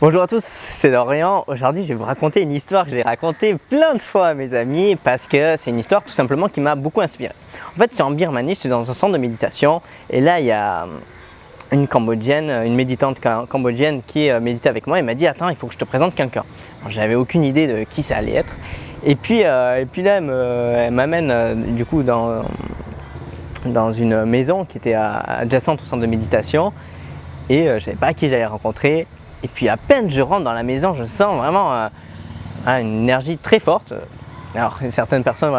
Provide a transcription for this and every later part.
Bonjour à tous, c'est Dorian. Aujourd'hui, je vais vous raconter une histoire que j'ai racontée plein de fois à mes amis parce que c'est une histoire tout simplement qui m'a beaucoup inspiré. En fait, c'est en Birmanie, j'étais dans un centre de méditation et là, il y a une Cambodgienne, une méditante cambodgienne qui méditait avec moi et m'a dit « Attends, il faut que je te présente quelqu'un ». J'avais aucune idée de qui ça allait être. Et puis là, elle m'amène du coup dans une maison qui était adjacente au centre de méditation et je ne savais pas qui j'allais rencontrer. Et puis à peine je rentre dans la maison, je sens vraiment une énergie très forte. Alors certaines personnes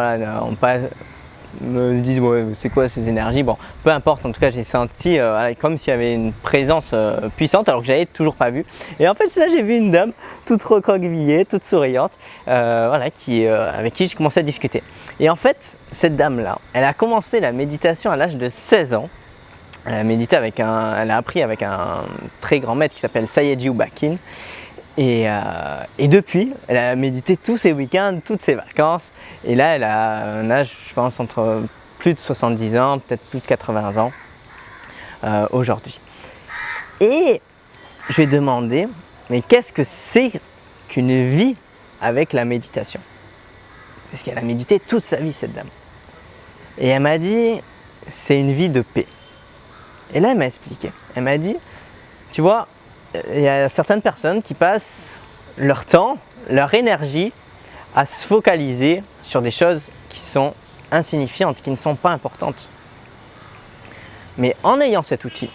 me disent ouais, c'est quoi ces énergies. Bon, peu importe, en tout cas j'ai senti comme s'il y avait une présence puissante alors que j'avais toujours pas vu. Et en fait là j'ai vu une dame toute recroquevillée, toute souriante, avec qui je commençais à discuter. Et en fait cette dame là, elle a commencé la méditation à l'âge de 16 ans. Elle a appris avec un très grand maître qui s'appelle Sayagyi U Bakin. Et depuis, elle a médité tous ses week-ends, toutes ses vacances. Et là, elle a un âge, je pense, entre plus de 70 ans, peut-être plus de 80 ans aujourd'hui. Et je lui ai demandé, mais qu'est-ce que c'est qu'une vie avec la méditation? Parce qu'elle a médité toute sa vie, cette dame. Et elle m'a dit, c'est une vie de paix. Et là, elle m'a expliqué. Elle m'a dit, tu vois, il y a certaines personnes qui passent leur temps, leur énergie à se focaliser sur des choses qui sont insignifiantes, qui ne sont pas importantes. Mais en ayant cet outil,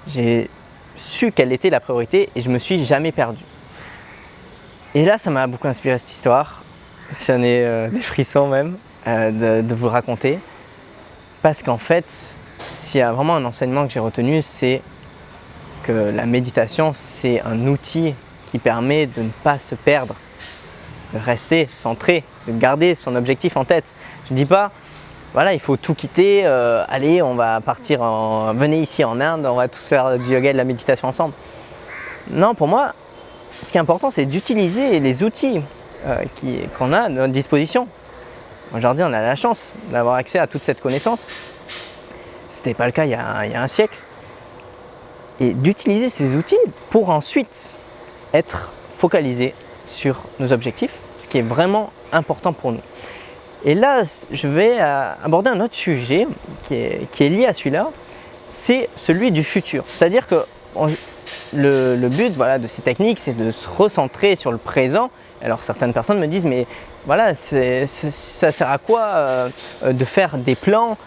j'ai su quelle était la priorité et je me suis jamais perdu. Et là, ça m'a beaucoup inspiré cette histoire. J'en ai des frissons même de vous raconter. Parce qu'en fait, s'il y a vraiment un enseignement que j'ai retenu, c'est que la méditation, c'est un outil qui permet de ne pas se perdre, de rester centré, de garder son objectif en tête. Je ne dis pas, voilà, il faut tout quitter, allez, on va partir, venez ici en Inde, on va tous faire du yoga et de la méditation ensemble. Non, pour moi, ce qui est important, c'est d'utiliser les outils qu'on a à notre disposition. Aujourd'hui, on a la chance d'avoir accès à toute cette connaissance. Ce n'était pas le cas il y a un siècle. Et d'utiliser ces outils pour ensuite être focalisé sur nos objectifs, ce qui est vraiment important pour nous. Et là, je vais aborder un autre sujet qui est lié à celui-là, c'est celui du futur. C'est-à-dire que le but de ces techniques, c'est de se recentrer sur le présent. Alors certaines personnes me disent, mais voilà, ça sert à quoi de faire des plans?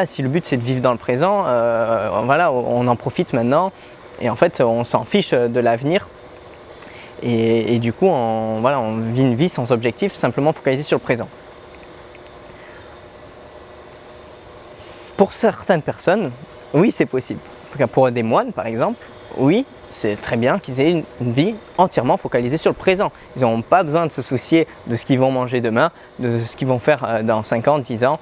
Si le but c'est de vivre dans le présent, on en profite maintenant et en fait on s'en fiche de l'avenir et du coup on vit une vie sans objectif, simplement focalisé sur le présent. Pour certaines personnes, oui c'est possible. Pour des moines par exemple, oui c'est très bien qu'ils aient une vie entièrement focalisée sur le présent. Ils n'ont pas besoin de se soucier de ce qu'ils vont manger demain, de ce qu'ils vont faire dans 5 ans, 10 ans.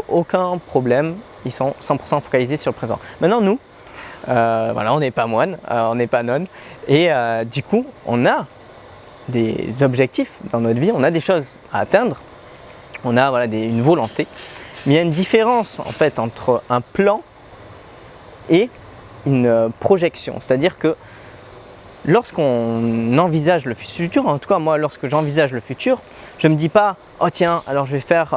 Aucun problème, ils sont 100% focalisés sur le présent. Maintenant nous, on n'est pas moine, on n'est pas nonne et du coup on a des objectifs dans notre vie, on a des choses à atteindre, on a une volonté, mais il y a une différence en fait entre un plan et une projection, c'est-à-dire que lorsqu'on envisage le futur, en tout cas moi lorsque j'envisage le futur, je ne me dis pas « Oh tiens, alors je vais faire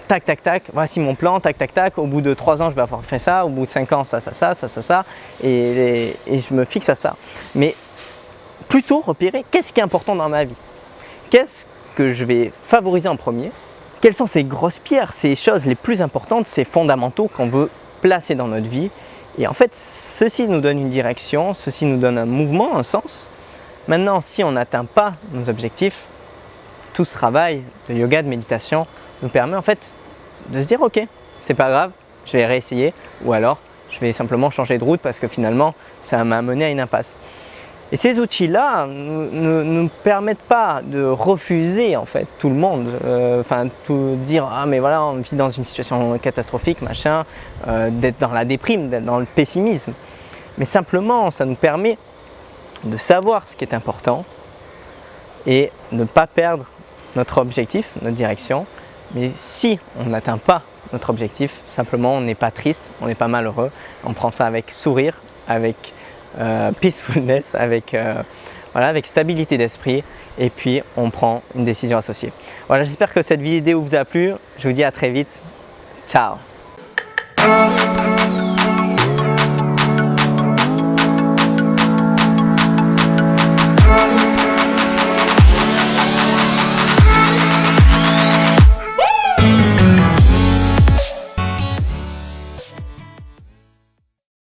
tac tac tac, voici mon plan, tac tac tac, au bout de 3 ans je vais avoir fait ça, au bout de 5 ans ça, et je me fixe à ça. » Mais plutôt repérer qu'est-ce qui est important dans ma vie, qu'est-ce que je vais favoriser en premier, quelles sont ces grosses pierres, ces choses les plus importantes, ces fondamentaux qu'on veut placer dans notre vie. Et en fait, ceci nous donne une direction, ceci nous donne un mouvement, un sens. Maintenant, si on n'atteint pas nos objectifs, tout ce travail de yoga, de méditation nous permet en fait de se dire ok, c'est pas grave, je vais réessayer ou alors je vais simplement changer de route parce que finalement ça m'a mené à une impasse. Et ces outils-là ne nous permettent pas de refuser en fait tout le monde, tout dire ah mais voilà on vit dans une situation catastrophique machin, d'être dans la déprime, d'être dans le pessimisme. Mais simplement ça nous permet de savoir ce qui est important et ne pas perdre notre objectif, notre direction. Mais si on n'atteint pas notre objectif, simplement on n'est pas triste, on n'est pas malheureux, on prend ça avec sourire, avec peacefulness, avec stabilité d'esprit, et puis on prend une décision associée. Voilà, j'espère que cette vidéo vous a plu. Je vous dis à très vite. Ciao.